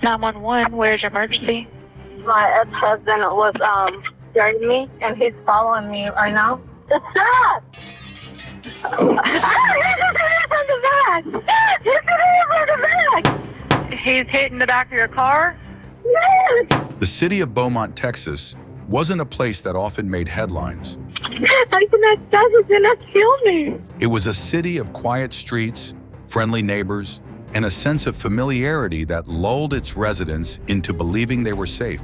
911, where's your emergency? My ex-husband was driving me, and he's following me right now. Stop! He's hitting the back of your car? Yes! The city of Beaumont, Texas, wasn't a place that often made headlines. I cannot stop. He's gonna kill me. It was a city of quiet streets, friendly neighbors, and a sense of familiarity that lulled its residents into believing they were safe.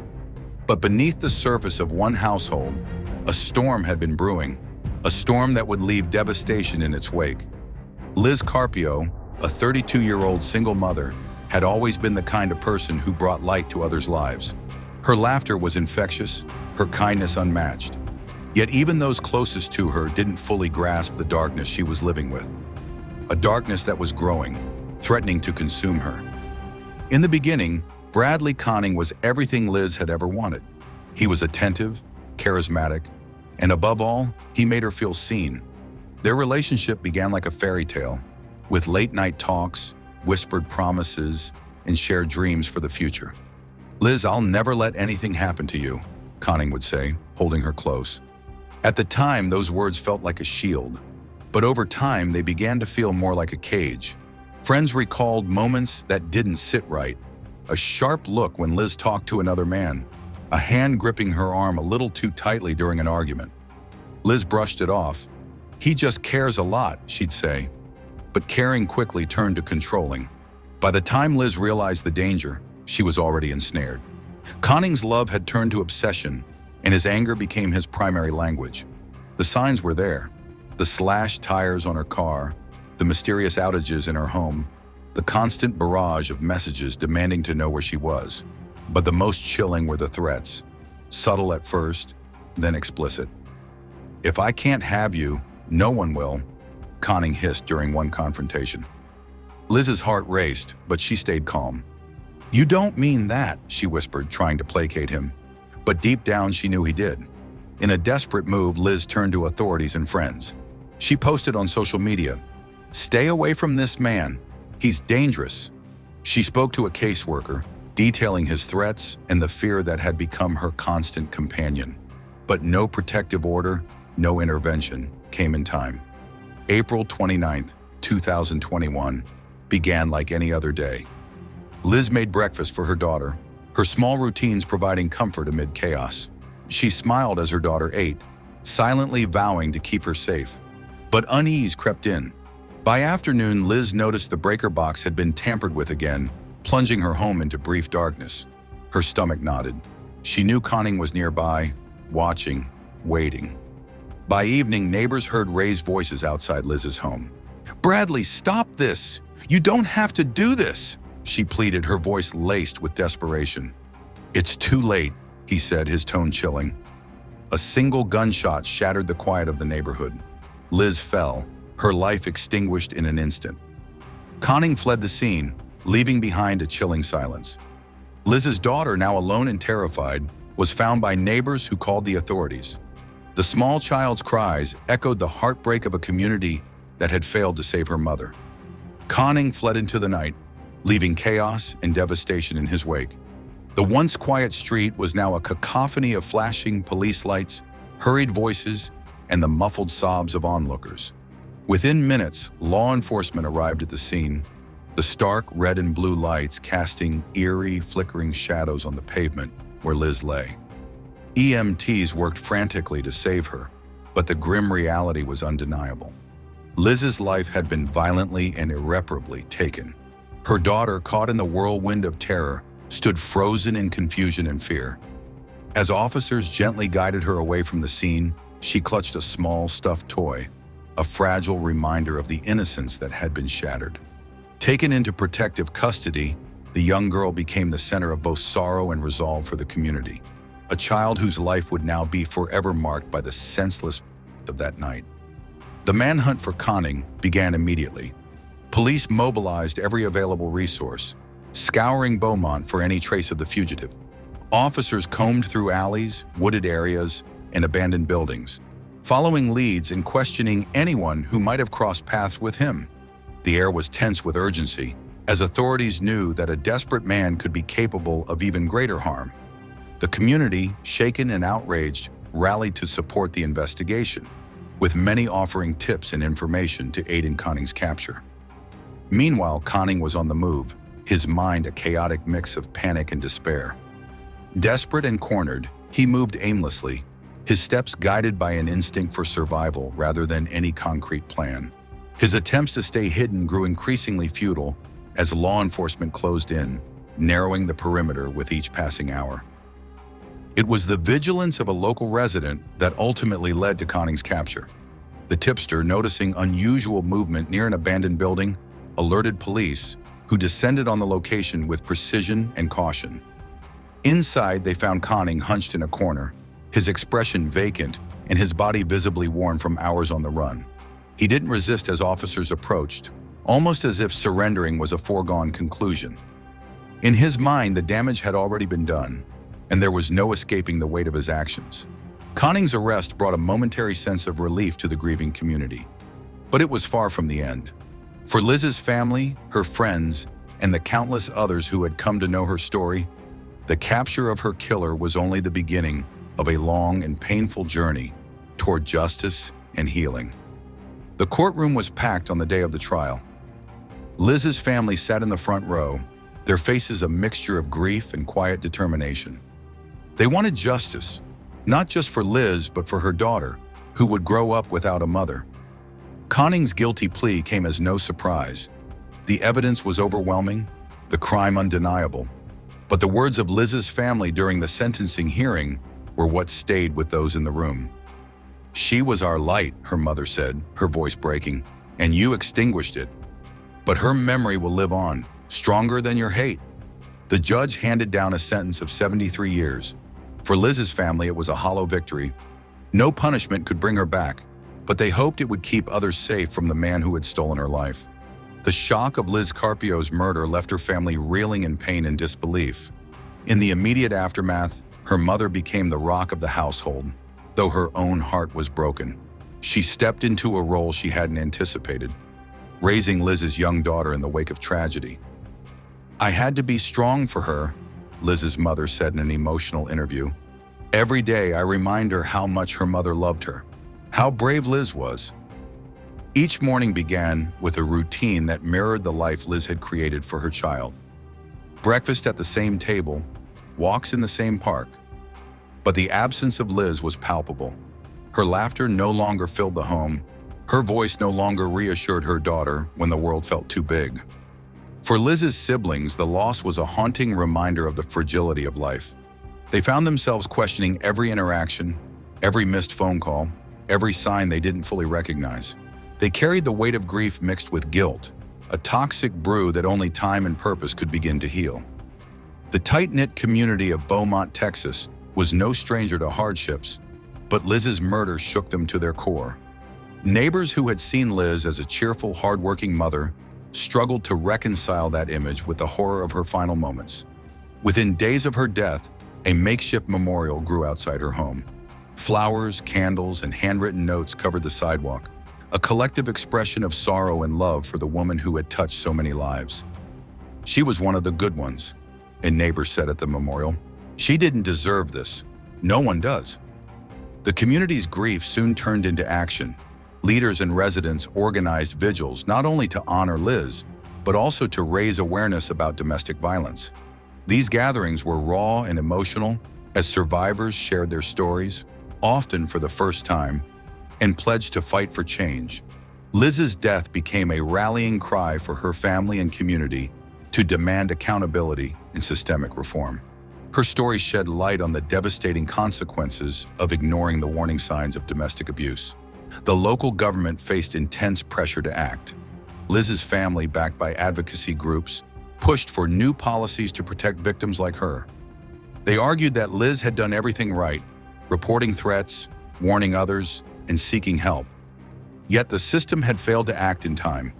But beneath the surface of one household, a storm had been brewing, a storm that would leave devastation in its wake. Liz Carpio, a 32-year-old single mother, had always been the kind of person who brought light to others' lives. Her laughter was infectious, her kindness unmatched. Yet even those closest to her didn't fully grasp the darkness she was living with. A darkness that was growing, threatening to consume her. In the beginning, Bradley Konning was everything Liz had ever wanted. He was attentive, charismatic, and above all, he made her feel seen. Their relationship began like a fairy tale, with late-night talks, whispered promises, and shared dreams for the future. "Liz, I'll never let anything happen to you," Konning would say, holding her close. At the time, those words felt like a shield, but over time, they began to feel more like a cage. Friends recalled moments that didn't sit right. A sharp look when Liz talked to another man, a hand gripping her arm a little too tightly during an argument. Liz brushed it off. "He just cares a lot," she'd say. But caring quickly turned to controlling. By the time Liz realized the danger, she was already ensnared. Konning's love had turned to obsession, and his anger became his primary language. The signs were there: the slashed tires on her car, the mysterious outages in her home, the constant barrage of messages demanding to know where she was. But the most chilling were the threats, subtle at first, then explicit. "If I can't have you, no one will," Konning hissed during one confrontation. Liz's heart raced, but she stayed calm. "You don't mean that," she whispered, trying to placate him. But deep down, she knew he did. In a desperate move, Liz turned to authorities and friends. She posted on social media, "Stay away from this man. He's dangerous." She spoke to a caseworker, detailing his threats and the fear that had become her constant companion. But no protective order, no intervention came in time. April 29th, 2021, began like any other day. Liz made breakfast for her daughter, her small routines providing comfort amid chaos. She smiled as her daughter ate, silently vowing to keep her safe. But unease crept in. By afternoon, Liz noticed the breaker box had been tampered with again, plunging her home into brief darkness. Her stomach knotted. She knew Konning was nearby, watching, waiting. By evening, neighbors heard raised voices outside Liz's home. "Bradley, stop this! You don't have to do this!" she pleaded, her voice laced with desperation. "It's too late," he said, his tone chilling. A single gunshot shattered the quiet of the neighborhood. Liz fell, her life extinguished in an instant. Konning fled the scene, leaving behind a chilling silence. Liz's daughter, now alone and terrified, was found by neighbors who called the authorities. The small child's cries echoed the heartbreak of a community that had failed to save her mother. Konning fled into the night, leaving chaos and devastation in his wake. The once quiet street was now a cacophony of flashing police lights, hurried voices, and the muffled sobs of onlookers. Within minutes, law enforcement arrived at the scene, the stark red and blue lights casting eerie, flickering shadows on the pavement where Liz lay. EMTs worked frantically to save her, but the grim reality was undeniable. Liz's life had been violently and irreparably taken. Her daughter, caught in the whirlwind of terror, stood frozen in confusion and fear. As officers gently guided her away from the scene, she clutched a small stuffed toy, a fragile reminder of the innocence that had been shattered. Taken into protective custody, the young girl became the center of both sorrow and resolve for the community, a child whose life would now be forever marked by the senseless of that night. The manhunt for Konning began immediately. Police mobilized every available resource, scouring Beaumont for any trace of the fugitive. Officers combed through alleys, wooded areas, and abandoned buildings, following leads and questioning anyone who might have crossed paths with him. The air was tense with urgency, as authorities knew that a desperate man could be capable of even greater harm. The community, shaken and outraged, rallied to support the investigation, with many offering tips and information to aid in Konning's capture. Meanwhile, Konning was on the move, his mind a chaotic mix of panic and despair. Desperate and cornered, he moved aimlessly, his steps guided by an instinct for survival rather than any concrete plan. His attempts to stay hidden grew increasingly futile as law enforcement closed in, narrowing the perimeter with each passing hour. It was the vigilance of a local resident that ultimately led to Konning's capture. The tipster, noticing unusual movement near an abandoned building, alerted police, who descended on the location with precision and caution. Inside, they found Konning hunched in a corner, his expression vacant and his body visibly worn from hours on the run. He didn't resist as officers approached, almost as if surrendering was a foregone conclusion. In his mind, the damage had already been done, and there was no escaping the weight of his actions. Konning's arrest brought a momentary sense of relief to the grieving community. But it was far from the end. For Liz's family, her friends, and the countless others who had come to know her story, the capture of her killer was only the beginning of a long and painful journey toward justice and healing. The courtroom was packed on the day of the trial. Liz's family sat in the front row, their faces a mixture of grief and quiet determination. They wanted justice, not just for Liz, but for her daughter, who would grow up without a mother. Konning's guilty plea came as no surprise. The evidence was overwhelming, the crime undeniable. But the words of Liz's family during the sentencing hearing were what stayed with those in the room. "She was our light," her mother said, her voice breaking, "and you extinguished it. But her memory will live on, stronger than your hate." The judge handed down a sentence of 73 years. For Liz's family, it was a hollow victory. No punishment could bring her back, but they hoped it would keep others safe from the man who had stolen her life. The shock of Liz Carpio's murder left her family reeling in pain and disbelief. In the immediate aftermath, her mother became the rock of the household, though her own heart was broken. She stepped into a role she hadn't anticipated, raising Liz's young daughter in the wake of tragedy. "I had to be strong for her," Liz's mother said in an emotional interview. "Every day I remind her how much her mother loved her, how brave Liz was." Each morning began with a routine that mirrored the life Liz had created for her child. Breakfast at the same table, walks in the same park. But the absence of Liz was palpable. Her laughter no longer filled the home. Her voice no longer reassured her daughter when the world felt too big. For Liz's siblings, the loss was a haunting reminder of the fragility of life. They found themselves questioning every interaction, every missed phone call, every sign they didn't fully recognize. They carried the weight of grief mixed with guilt, a toxic brew that only time and purpose could begin to heal. The tight-knit community of Beaumont, Texas, was no stranger to hardships, but Liz's murder shook them to their core. Neighbors who had seen Liz as a cheerful, hardworking mother struggled to reconcile that image with the horror of her final moments. Within days of her death, a makeshift memorial grew outside her home. Flowers, candles, and handwritten notes covered the sidewalk, a collective expression of sorrow and love for the woman who had touched so many lives. "She was one of the good ones," a neighbor said at the memorial. "She didn't deserve this. No one does." The community's grief soon turned into action. Leaders and residents organized vigils not only to honor Liz, but also to raise awareness about domestic violence. These gatherings were raw and emotional as survivors shared their stories, often for the first time, and pledged to fight for change. Liz's death became a rallying cry for her family and community to demand accountability and systemic reform. Her story shed light on the devastating consequences of ignoring the warning signs of domestic abuse. The local government faced intense pressure to act. Liz's family, backed by advocacy groups, pushed for new policies to protect victims like her. They argued that Liz had done everything right, reporting threats, warning others, and seeking help. Yet the system had failed to act in time.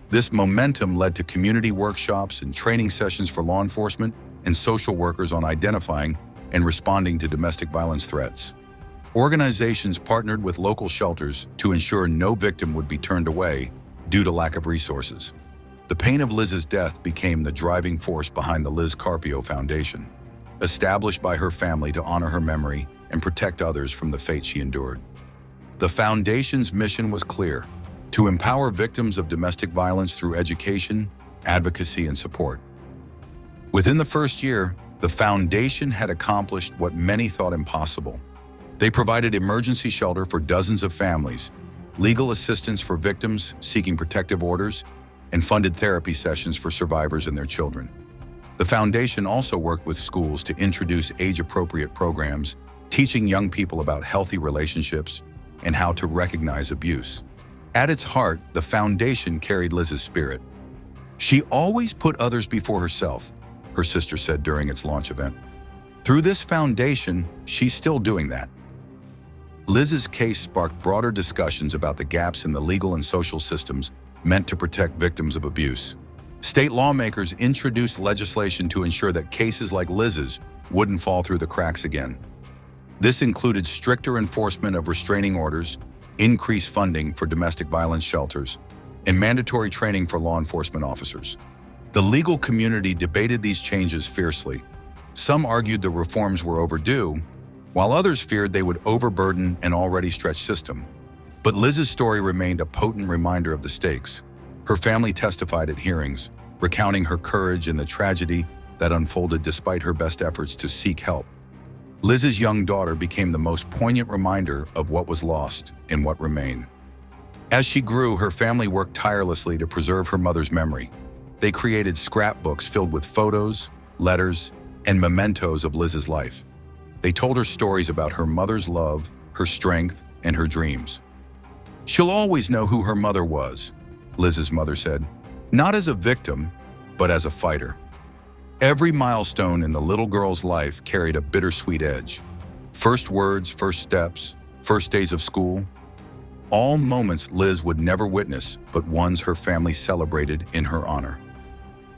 This momentum led to community workshops and training sessions for law enforcement and social workers on identifying and responding to domestic violence threats. Organizations partnered with local shelters to ensure no victim would be turned away due to lack of resources. The pain of Liz's death became the driving force behind the Liz Carpio Foundation, established by her family to honor her memory and protect others from the fate she endured. The foundation's mission was clear: to empower victims of domestic violence through education, advocacy, and support. Within the first year, the foundation had accomplished what many thought impossible. They provided emergency shelter for dozens of families, legal assistance for victims seeking protective orders, and funded therapy sessions for survivors and their children. The foundation also worked with schools to introduce age-appropriate programs, teaching young people about healthy relationships and how to recognize abuse. At its heart, the foundation carried Liz's spirit. She always put others before herself, her sister said during its launch event. Through this foundation, she's still doing that. Liz's case sparked broader discussions about the gaps in the legal and social systems meant to protect victims of abuse. State lawmakers introduced legislation to ensure that cases like Liz's wouldn't fall through the cracks again. This included stricter enforcement of restraining orders, increased funding for domestic violence shelters, and mandatory training for law enforcement officers. The legal community debated these changes fiercely. Some argued the reforms were overdue, while others feared they would overburden an already stretched system. But Liz's story remained a potent reminder of the stakes. Her family testified at hearings, recounting her courage in the tragedy that unfolded despite her best efforts to seek help. Liz's young daughter became the most poignant reminder of what was lost and what remained. As she grew, her family worked tirelessly to preserve her mother's memory. They created scrapbooks filled with photos, letters, and mementos of Liz's life. They told her stories about her mother's love, her strength, and her dreams. "She'll always know who her mother was," Liz's mother said, "not as a victim, but as a fighter." Every milestone in the little girl's life carried a bittersweet edge. First words, first steps, first days of school. All moments Liz would never witness, but ones her family celebrated in her honor.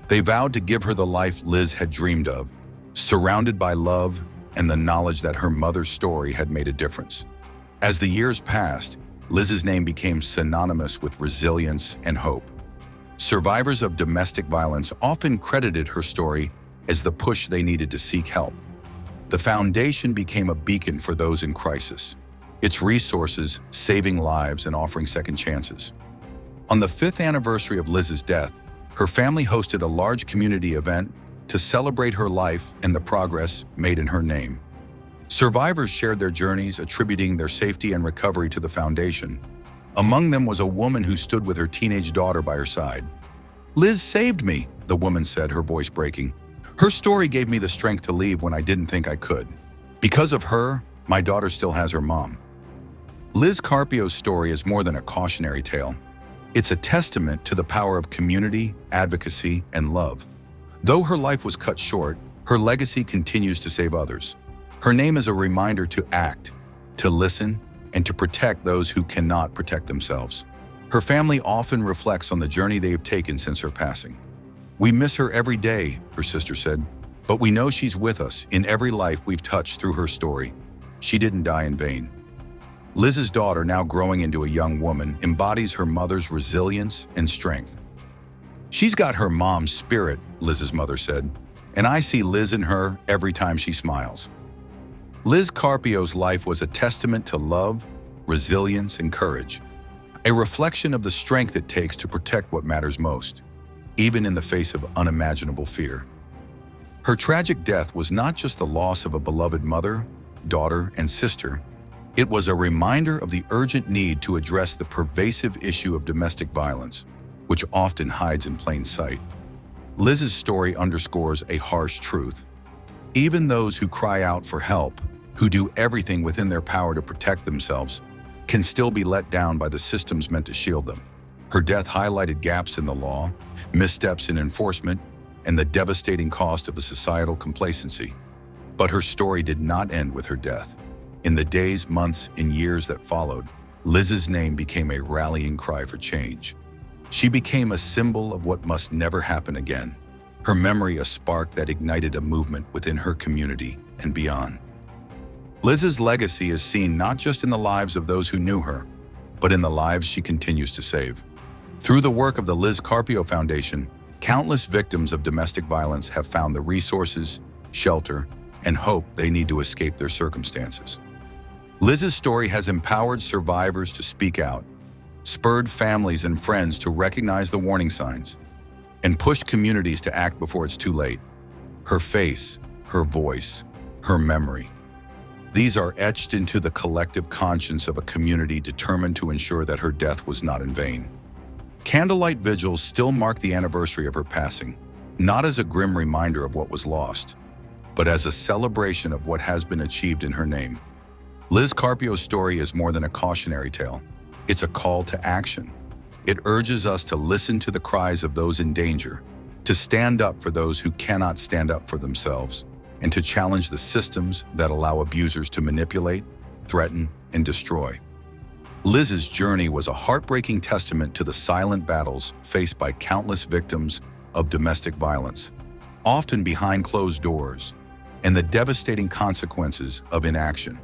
They vowed to give her the life Liz had dreamed of, surrounded by love and the knowledge that her mother's story had made a difference. As the years passed, Liz's name became synonymous with resilience and hope. Survivors of domestic violence often credited her story as the push they needed to seek help. The foundation became a beacon for those in crisis, its resources saving lives and offering second chances. On the 5th anniversary of Liz's death, her family hosted a large community event to celebrate her life and the progress made in her name. Survivors shared their journeys, attributing their safety and recovery to the foundation. Among them was a woman who stood with her teenage daughter by her side. "Liz saved me," the woman said, her voice breaking. "Her story gave me the strength to leave when I didn't think I could. Because of her, my daughter still has her mom." Liz Carpio's story is more than a cautionary tale. It's a testament to the power of community, advocacy, and love. Though her life was cut short, her legacy continues to save others. Her name is a reminder to act, to listen, and to protect those who cannot protect themselves. Her family often reflects on the journey they've taken since her passing. "We miss her every day," her sister said, "but we know she's with us in every life we've touched through her story. She didn't die in vain." Liz's daughter, now growing into a young woman, embodies her mother's resilience and strength. "She's got her mom's spirit," Liz's mother said, "and I see Liz in her every time she smiles." Liz Carpio's life was a testament to love, resilience, and courage, a reflection of the strength it takes to protect what matters most, even in the face of unimaginable fear. Her tragic death was not just the loss of a beloved mother, daughter, and sister. It was a reminder of the urgent need to address the pervasive issue of domestic violence, which often hides in plain sight. Liz's story underscores a harsh truth. Even those who cry out for help, who do everything within their power to protect themselves, can still be let down by the systems meant to shield them. Her death highlighted gaps in the law, missteps in enforcement, and the devastating cost of a societal complacency. But her story did not end with her death. In the days, months, and years that followed, Liz's name became a rallying cry for change. She became a symbol of what must never happen again. Her memory a spark that ignited a movement within her community and beyond. Liz's legacy is seen not just in the lives of those who knew her, but in the lives she continues to save. Through the work of the Liz Carpio Foundation, countless victims of domestic violence have found the resources, shelter, and hope they need to escape their circumstances. Liz's story has empowered survivors to speak out, spurred families and friends to recognize the warning signs, and pushed communities to act before it's too late. Her face, her voice, her memory. These are etched into the collective conscience of a community determined to ensure that her death was not in vain. Candlelight vigils still mark the anniversary of her passing, not as a grim reminder of what was lost, but as a celebration of what has been achieved in her name. Liz Carpio's story is more than a cautionary tale. It's a call to action. It urges us to listen to the cries of those in danger, to stand up for those who cannot stand up for themselves, and to challenge the systems that allow abusers to manipulate, threaten, and destroy. Liz's journey was a heartbreaking testament to the silent battles faced by countless victims of domestic violence, often behind closed doors, and the devastating consequences of inaction.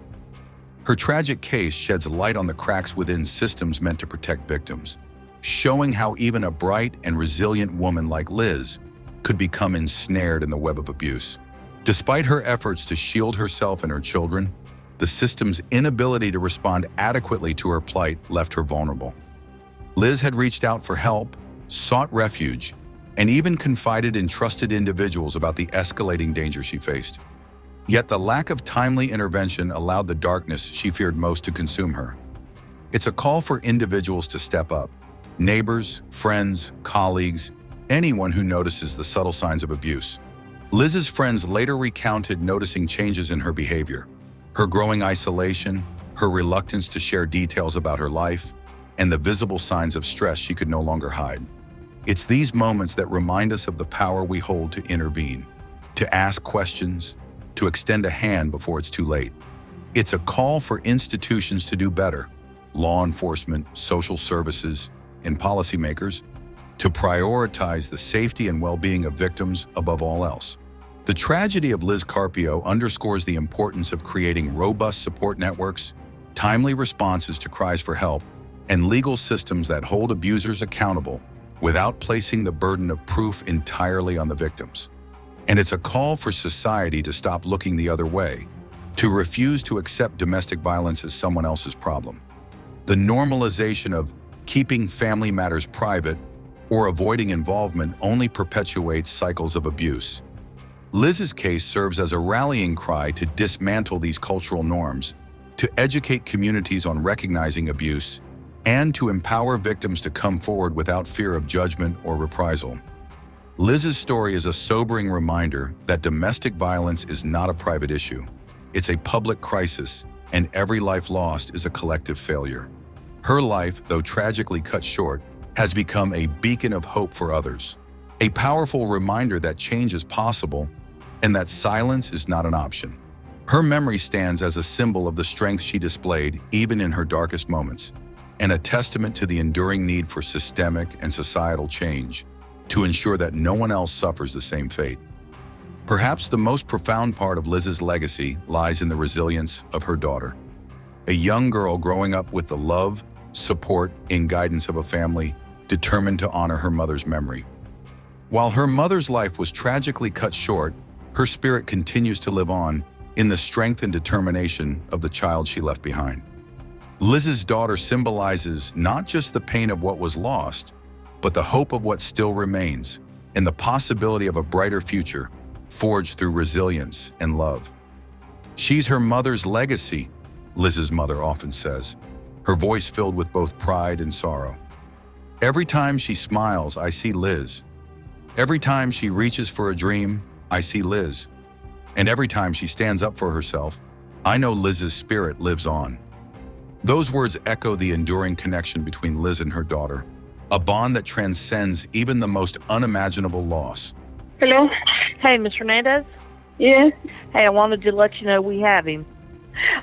Her tragic case sheds light on the cracks within systems meant to protect victims, showing how even a bright and resilient woman like Liz could become ensnared in the web of abuse. Despite her efforts to shield herself and her children, the system's inability to respond adequately to her plight left her vulnerable. Liz had reached out for help, sought refuge, and even confided in trusted individuals about the escalating danger she faced. Yet the lack of timely intervention allowed the darkness she feared most to consume her. It's a call for individuals to step up. Neighbors, friends, colleagues, anyone who notices the subtle signs of abuse. Liz's friends later recounted noticing changes in her behavior, her growing isolation, her reluctance to share details about her life, and the visible signs of stress she could no longer hide. It's these moments that remind us of the power we hold to intervene, to ask questions, to extend a hand before it's too late. It's a call for institutions to do better, law enforcement, social services, and policymakers, to prioritize the safety and well-being of victims above all else. The tragedy of Liz Carpio underscores the importance of creating robust support networks, timely responses to cries for help, and legal systems that hold abusers accountable without placing the burden of proof entirely on the victims. And it's a call for society to stop looking the other way, to refuse to accept domestic violence as someone else's problem. The normalization of keeping family matters private or avoiding involvement only perpetuates cycles of abuse. Liz's case serves as a rallying cry to dismantle these cultural norms, to educate communities on recognizing abuse, and to empower victims to come forward without fear of judgment or reprisal. Liz's story is a sobering reminder that domestic violence is not a private issue. It's a public crisis, and every life lost is a collective failure. Her life, though tragically cut short, has become a beacon of hope for others, a powerful reminder that change is possible and that silence is not an option. Her memory stands as a symbol of the strength she displayed even in her darkest moments, and a testament to the enduring need for systemic and societal change to ensure that no one else suffers the same fate. Perhaps the most profound part of Liz's legacy lies in the resilience of her daughter, a young girl growing up with the love, support, and guidance of a family determined to honor her mother's memory. While her mother's life was tragically cut short, her spirit continues to live on in the strength and determination of the child she left behind. Liz's daughter symbolizes not just the pain of what was lost, but the hope of what still remains and the possibility of a brighter future forged through resilience and love. She's her mother's legacy, Liz's mother often says, her voice filled with both pride and sorrow. Every time she smiles, I see Liz. Every time she reaches for a dream, I see Liz. And every time she stands up for herself, I know Liz's spirit lives on. Those words echo the enduring connection between Liz and her daughter, a bond that transcends even the most unimaginable loss. Hello? Hey, Miss Hernandez. Yes. Hey, I wanted to let you know we have him.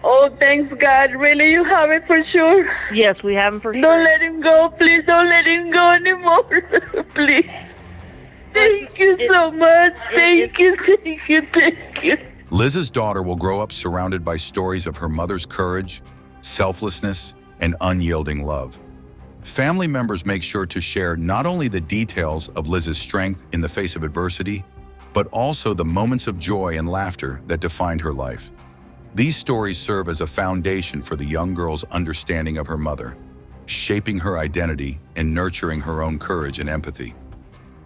Oh, thanks God. Really, you have it for sure? Yes, we have him for sure. Don't let him go. Please don't let him go anymore. Please. Thank you so much. Thank you. Liz's daughter will grow up surrounded by stories of her mother's courage, selflessness, and unyielding love. Family members make sure to share not only the details of Liz's strength in the face of adversity, but also the moments of joy and laughter that defined her life. These stories serve as a foundation for the young girl's understanding of her mother, shaping her identity and nurturing her own courage and empathy.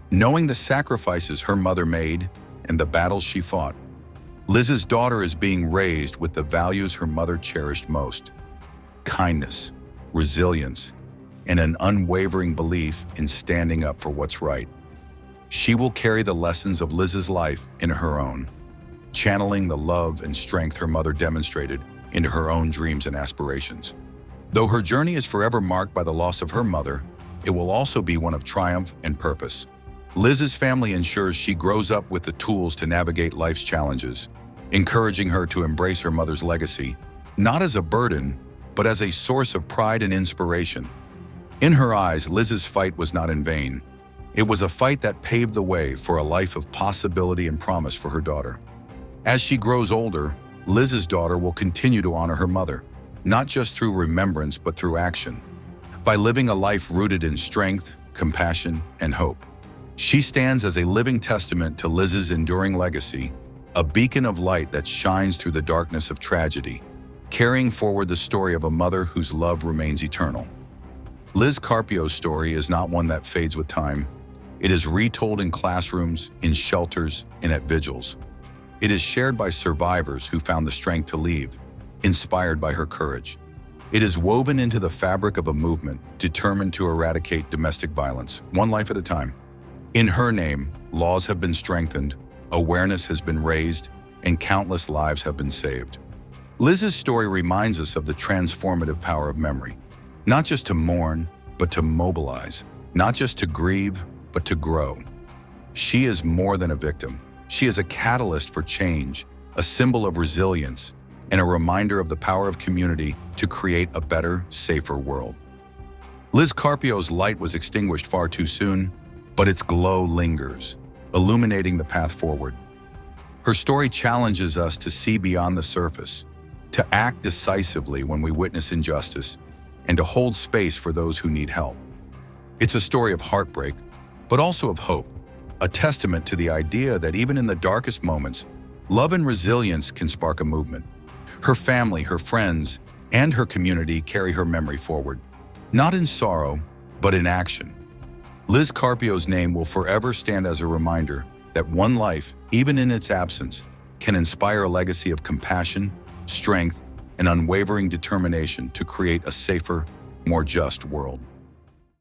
Knowing the sacrifices her mother made and the battles she fought, Liz's daughter is being raised with the values her mother cherished most: kindness, resilience, and an unwavering belief in standing up for what's right. She will carry the lessons of Liz's life into her own, channeling the love and strength her mother demonstrated into her own dreams and aspirations. Though her journey is forever marked by the loss of her mother, it will also be one of triumph and purpose. Liz's family ensures she grows up with the tools to navigate life's challenges, encouraging her to embrace her mother's legacy, not as a burden, but as a source of pride and inspiration. In her eyes, Liz's fight was not in vain. It was a fight that paved the way for a life of possibility and promise for her daughter. As she grows older, Liz's daughter will continue to honor her mother, not just through remembrance but through action. By living a life rooted in strength, compassion, and hope. She stands as a living testament to Liz's enduring legacy, a beacon of light that shines through the darkness of tragedy, carrying forward the story of a mother whose love remains eternal. Liz Carpio's story is not one that fades with time. It is retold in classrooms, in shelters, and at vigils. It is shared by survivors who found the strength to leave, inspired by her courage. It is woven into the fabric of a movement determined to eradicate domestic violence, one life at a time. In her name, laws have been strengthened, awareness has been raised, and countless lives have been saved. Liz's story reminds us of the transformative power of memory. Not just to mourn, but to mobilize. Not just to grieve, but to grow. She is more than a victim. She is a catalyst for change, a symbol of resilience, and a reminder of the power of community to create a better, safer world. Liz Carpio's light was extinguished far too soon, but its glow lingers, illuminating the path forward. Her story challenges us to see beyond the surface, to act decisively when we witness injustice, and to hold space for those who need help. It's a story of heartbreak, but also of hope, a testament to the idea that even in the darkest moments, love and resilience can spark a movement. Her family, her friends, and her community carry her memory forward, not in sorrow, but in action. Liz Carpio's name will forever stand as a reminder that one life, even in its absence, can inspire a legacy of compassion, strength, and unwavering determination to create a safer, more just world.